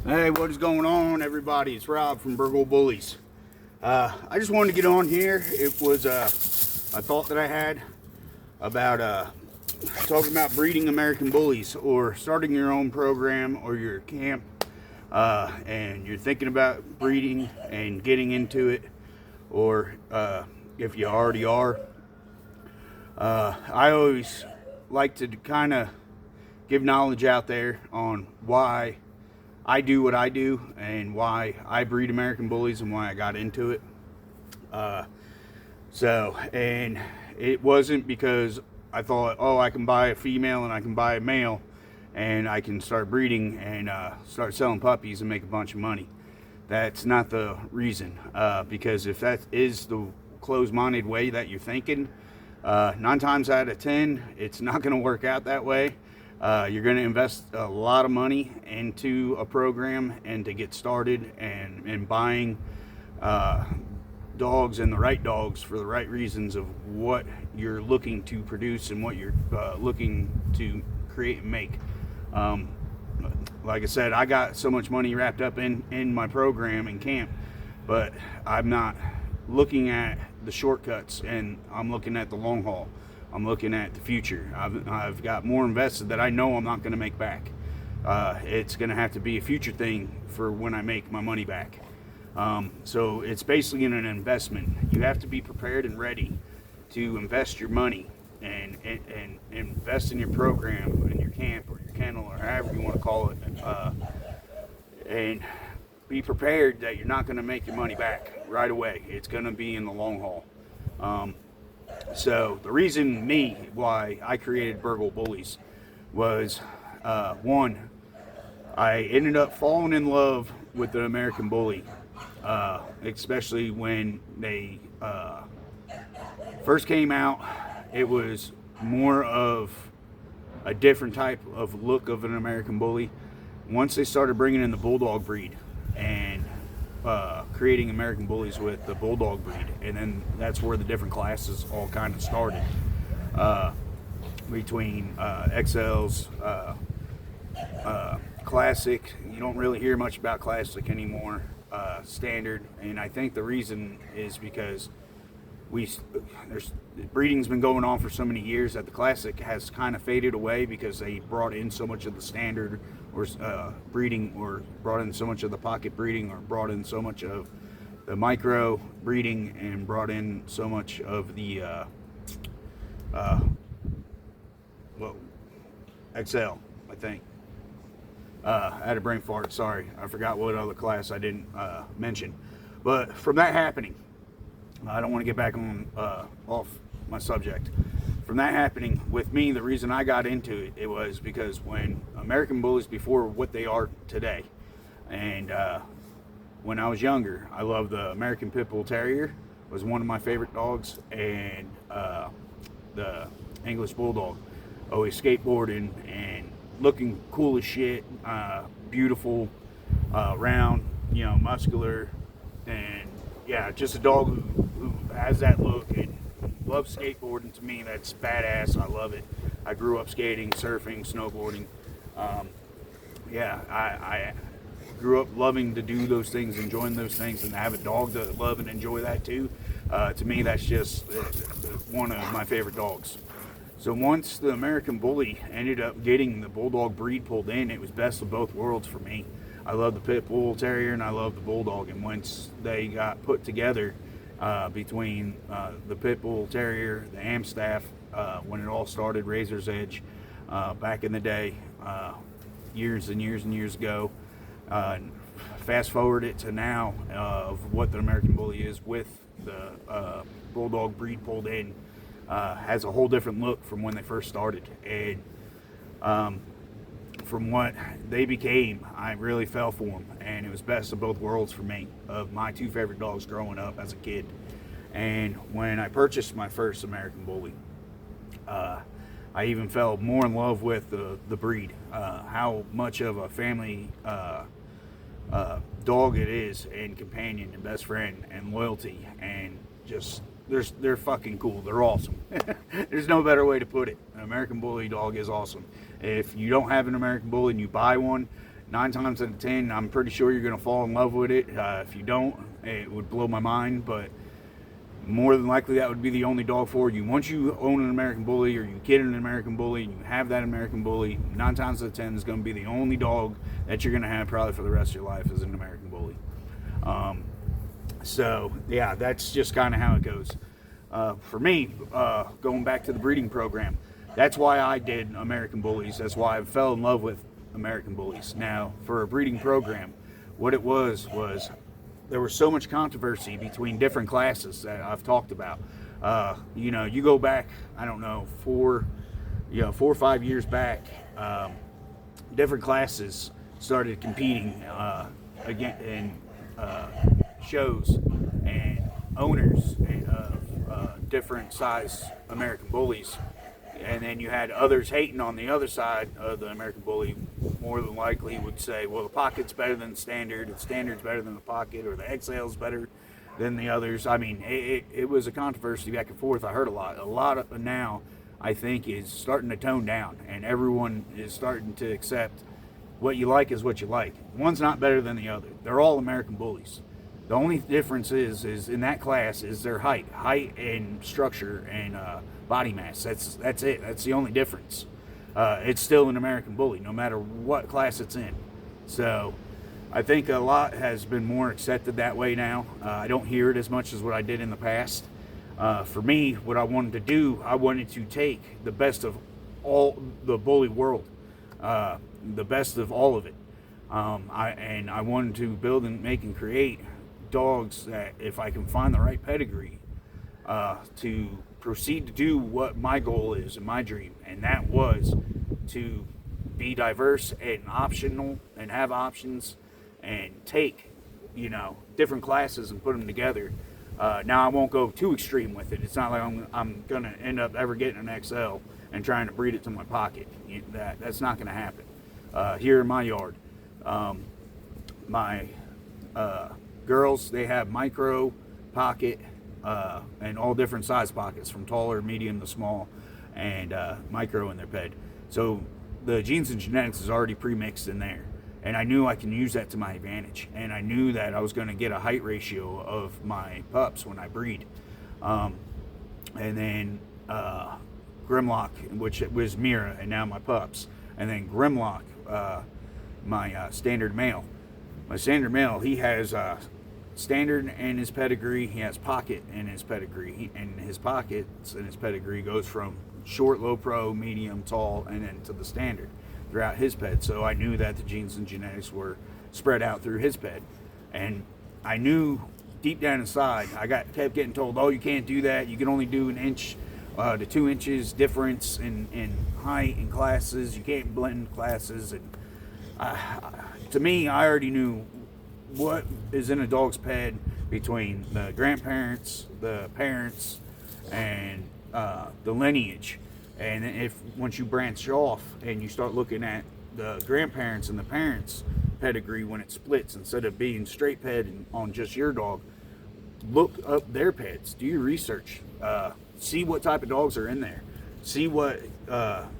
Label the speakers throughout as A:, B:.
A: Hey, what is going on, everybody? It's Rob from Burgle Bullies. I just wanted to get on here. It was a thought that I had about talking about breeding American Bullies or starting your own program or your camp, and you're thinking about breeding and getting into it, or if you already are. I always like to kind of give knowledge out there on why I do what I do and why I breed American Bullies and why I got into it. And it wasn't because I thought, oh, I can buy a female and I can buy a male and I can start breeding and start selling puppies and make a bunch of money. That's not the reason, because if that is the closed-minded way that you're thinking, 9 times out of 10, it's not going to work out that way. You're going to invest a lot of money into a program and to get started and buying dogs, and the right dogs for the right reasons of what you're looking to produce and what you're looking to create and make. Like I said, I got so much money wrapped up in my program and camp, but I'm not looking at the shortcuts, and I'm looking at the long haul. I'm looking at the future. I've got more invested that I know I'm not going to make back. It's going to have to be a future thing for when I make my money back. So it's basically an investment. You have to be prepared and ready to invest your money and invest in your program, in your camp or your kennel or however you want to call it, and be prepared that you're not going to make your money back right away. It's going to be in the long haul. So the reason why I created Burgle Bullies was, one, I ended up falling in love with the American Bully, especially when they first came out. It was more of a different type of look of an American Bully. Once they started bringing in the Bulldog breed and creating American Bullies with the Bulldog breed, and then that's where the different classes all kind of started, between XLs, Classic. You don't really hear much about Classic anymore. Standard, and I think the reason is because breeding's been going on for so many years that the Classic has kind of faded away because they brought in so much of the standard or breeding, or brought in so much of the pocket breeding, or brought in so much of the micro breeding, and brought in so much of the XL, I think. I had a brain fart, sorry. I forgot what other class I didn't mention. But from that happening, I don't want to get back on off my subject. From that happening with me, the reason I got into it was because when American Bullies, before what they are today, and when I was younger, I loved the American Pit Bull Terrier, was one of my favorite dogs, and the English Bulldog, always skateboarding and looking cool as shit, beautiful, round, muscular, and yeah, just a dog who has that look and loves skateboarding. To me, that's badass. I love it. I grew up skating, surfing, snowboarding. I grew up loving to do those things, enjoying those things, and to have a dog to love and enjoy that too. To me, that's just one of my favorite dogs. So once the American Bully ended up getting the Bulldog breed pulled in, it was best of both worlds for me. I love the Pit Bull Terrier and I love the Bulldog, and once they got put together, between the Pit Bull Terrier, the Amstaff, when it all started, Razor's Edge, back in the day, years and years and years ago. Fast forward it to now, of what the American Bully is with the Bulldog breed pulled in, has a whole different look from when they first started. And from what they became, I really fell for them, and it was best of both worlds for me, of my 2 favorite dogs growing up as a kid. And when I purchased my first American Bully, I even fell more in love with the breed, how much of a family dog it is, and companion and best friend and loyalty, and just they're fucking cool. They're awesome. There's no better way to put it. An American Bully dog is awesome. If you don't have an American Bully and you buy one, 9 times out of 10, I'm pretty sure you're going to fall in love with it. If you don't, it would blow my mind, but more than likely that would be the only dog for you. Once you own an American Bully, or you get an American Bully and you have that American Bully, 9 times out of 10 is going to be the only dog that you're going to have probably for the rest of your life is an American Bully. So yeah, that's just kind of how it goes. For me, going back to the breeding program, that's why I did American Bullies. That's why I fell in love with American Bullies. Now, for a breeding program, what it was there was so much controversy between different classes that I've talked about. You go back, I don't know, 4 or 5 years back, different classes started competing again in shows, and owners of different size American Bullies. And then you had others hating on the other side of the American Bully, more than likely would say, well, the pocket's better than the standard's better than the pocket, or the XL's better than the others. I mean, it was a controversy back and forth. I heard a lot of now, I think, is starting to tone down, and everyone is starting to accept what you like is what you like. One's not better than the other. They're all American Bullies. The only difference is in that class is their height and structure and body mass. That's it. That's the only difference. It's still an American Bully, no matter what class it's in. So I think a lot has been more accepted that way now. I don't hear it as much as what I did in the past. For me, what I wanted to do, I wanted to take the best of all the bully world, the best of all of it. I wanted to build and make and create dogs that, if I can find the right pedigree, to proceed to do what my goal is and my dream, and that was to be diverse and optional and have options and take different classes and put them together. Now I won't go too extreme with it. It's not like I'm gonna end up ever getting an XL and trying to breed it to my pocket. That's not gonna happen here in my yard. My girls, they have micro, pocket, and all different size pockets, from taller, medium to small, and micro in their bed. So the genes and genetics is already pre-mixed in there, and I knew I can use that to my advantage, and I knew that I was going to get a height ratio of my pups when I breed. And then Grimlock, which was Mira, and now my pups, and then Grimlock, my standard male. My standard male, he has standard in his pedigree, he has pocket in his pedigree, and his pockets in his pedigree goes from short, low pro, medium, tall, and then to the standard throughout his ped. So I knew that the genes and genetics were spread out through his ped, and I knew deep down inside, I kept getting told, oh, you can't do that, you can only do 1 inch to 2 inches difference in height and classes, you can't blend classes. And to me, I already knew what is in a dog's ped between the grandparents, the parents, and the lineage. And if once you branch off and you start looking at the grandparents and the parents' pedigree when it splits, instead of being straight ped on just your dog, look up their peds, do your research, see what type of dogs are in there, see what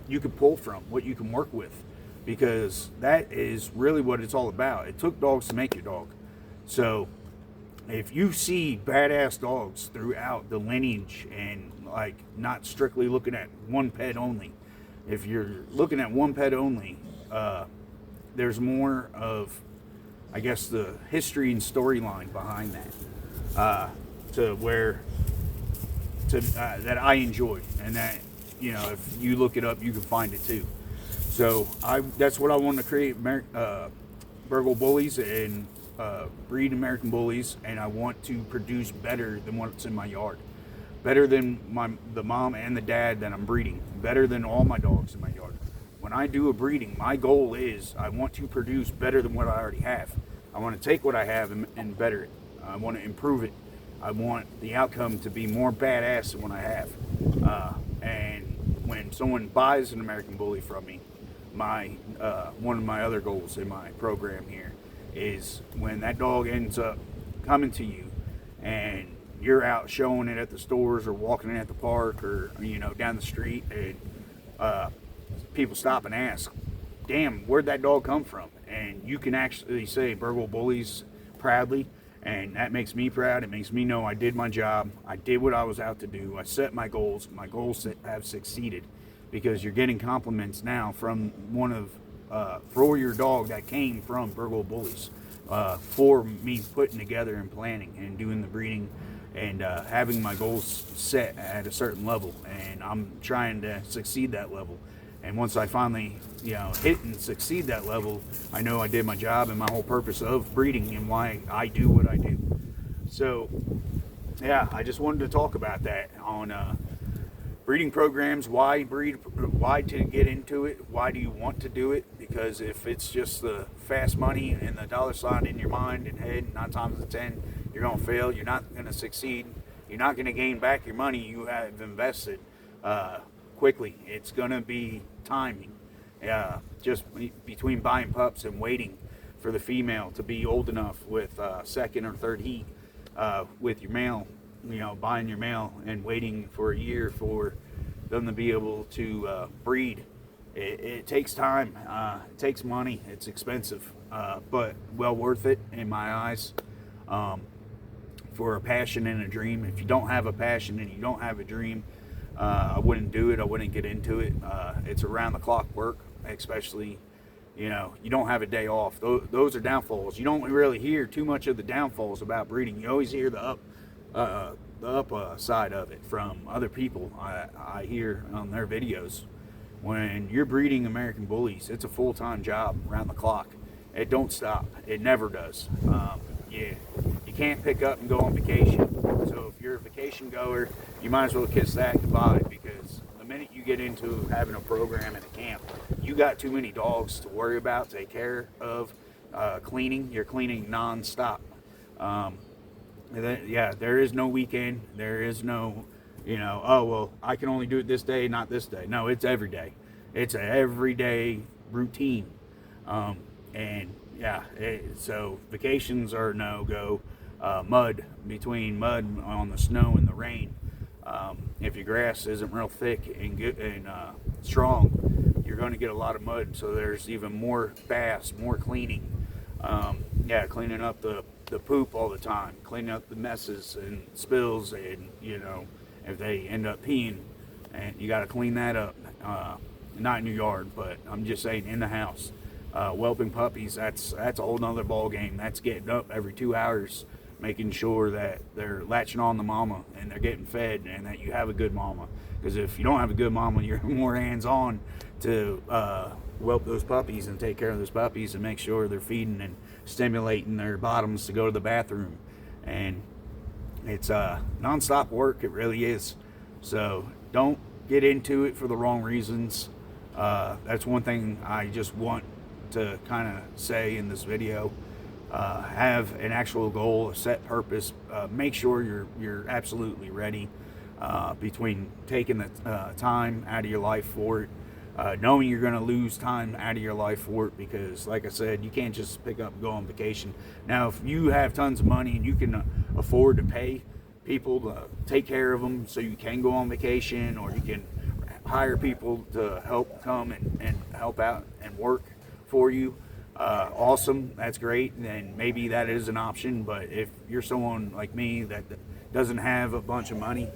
A: you can pull from, what you can work with, because that is really what it's all about. It took dogs to make your dog. So if you see badass dogs throughout the lineage, and like not strictly looking at one ped only, if you're looking at one ped only, there's more of, I guess, the history and storyline behind that, that I enjoy, and that, if you look it up, you can find it too. So that's what I wanted to create, Burgle Bullies, and breed American Bullies, and I want to produce better than what's in my yard, better than the mom and the dad that I'm breeding, better than all my dogs in my yard. When I do a breeding, my goal is I want to produce better than what I already have. I want to take what I have and better it. I want to improve it. I want the outcome to be more badass than what I have. And when someone buys an American Bully from me, one of my other goals in my program here is when that dog ends up coming to you and you're out showing it at the stores or walking it at the park or down the street, and people stop and ask, damn, where'd that dog come from? and you can actually say Burgle Bullies proudly, and that makes me proud. It makes me know I did my job. I did what I was out to do. I set my goals. My goals have succeeded, because you're getting compliments now from one of for your dog that came from Burgle Bullies, for me putting together and planning and doing the breeding and having my goals set at a certain level, and I'm trying to succeed that level. And once I finally, hit and succeed that level, I know I did my job and my whole purpose of breeding and why I do what I do. So, yeah, I just wanted to talk about that on breeding programs. Why breed? Why to get into it? Why do you want to do it? Because if it's just the fast money and the dollar sign in your mind and head, 9 times out of 10, you're going to fail. You're not going to succeed. You're not going to gain back your money you have invested quickly. It's going to be timing. Just between buying pups and waiting for the female to be old enough with second or third heat with your male, buying your male and waiting for a year for them to be able to breed. It takes time. It takes money. It's expensive, but well worth it in my eyes. For a passion and a dream. If you don't have a passion and you don't have a dream, I wouldn't do it. I wouldn't get into it. It's around the clock work, especially, you don't have a day off. Those are downfalls. You don't really hear too much of the downfalls about breeding. You always hear the up side of it from other people. I hear on their videos. When you're breeding American Bullies, it's a full-time job around the clock. It don't stop. It never does. You can't pick up and go on vacation. So if you're a vacation goer, you might as well kiss that goodbye, because the minute you get into having a program at a camp, you got too many dogs to worry about, take care of, cleaning. You're cleaning non-stop. There is no weekend. There is no, oh, well, I can only do it this day, not this day. No, it's every day. It's an everyday routine. So vacations are no-go. Between mud on the snow and the rain. If your grass isn't real thick and good and strong, you're going to get a lot of mud. So there's even more baths, more cleaning. Cleaning up the poop all the time, cleaning up the messes and spills, and if they end up peeing, and you got to clean that up. Not in your yard, but I'm just saying in the house. Whelping puppies, that's a whole nother ball game. That's getting up every 2 hours, making sure that they're latching on the mama and they're getting fed, and that you have a good mama. Because if you don't have a good mama, you're more hands-on to whelp those puppies and take care of those puppies and make sure they're feeding and stimulating their bottoms to go to the bathroom. And it's non-stop work. It really is. So don't get into it for the wrong reasons. That's one thing I just want to kind of say in this video. Have an actual goal, a set purpose. Make sure you're absolutely ready, between taking the time out of your life for it, knowing you're going to lose time out of your life for it, because like I said, you can't just pick up and go on vacation. Now, if you have tons of money and you can afford to pay people to take care of them so you can go on vacation, or you can hire people to help come and help out and work for you, awesome, that's great, and maybe that is an option. But if you're someone like me that doesn't have a bunch of money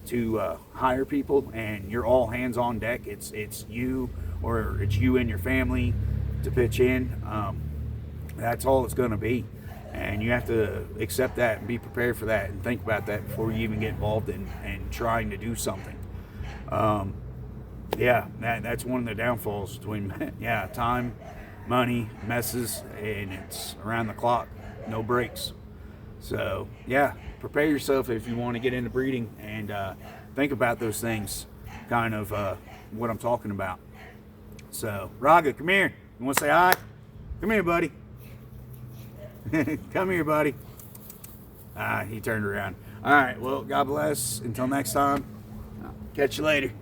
A: to hire people, and you're all hands on deck, it's you, or it's you and your family to pitch in, that's all it's going to be. And you have to accept that and be prepared for that and think about that before you even get involved in trying to do something. That's one of the downfalls between time, money, messes, and it's around the clock, no breaks. So prepare yourself if you want to get into breeding, and think about those things, kind of what I'm talking about. So Raga, come here. You want to say hi? Come here, buddy. Come here, buddy. He turned around. All right, well, God bless. Until next time, catch you later.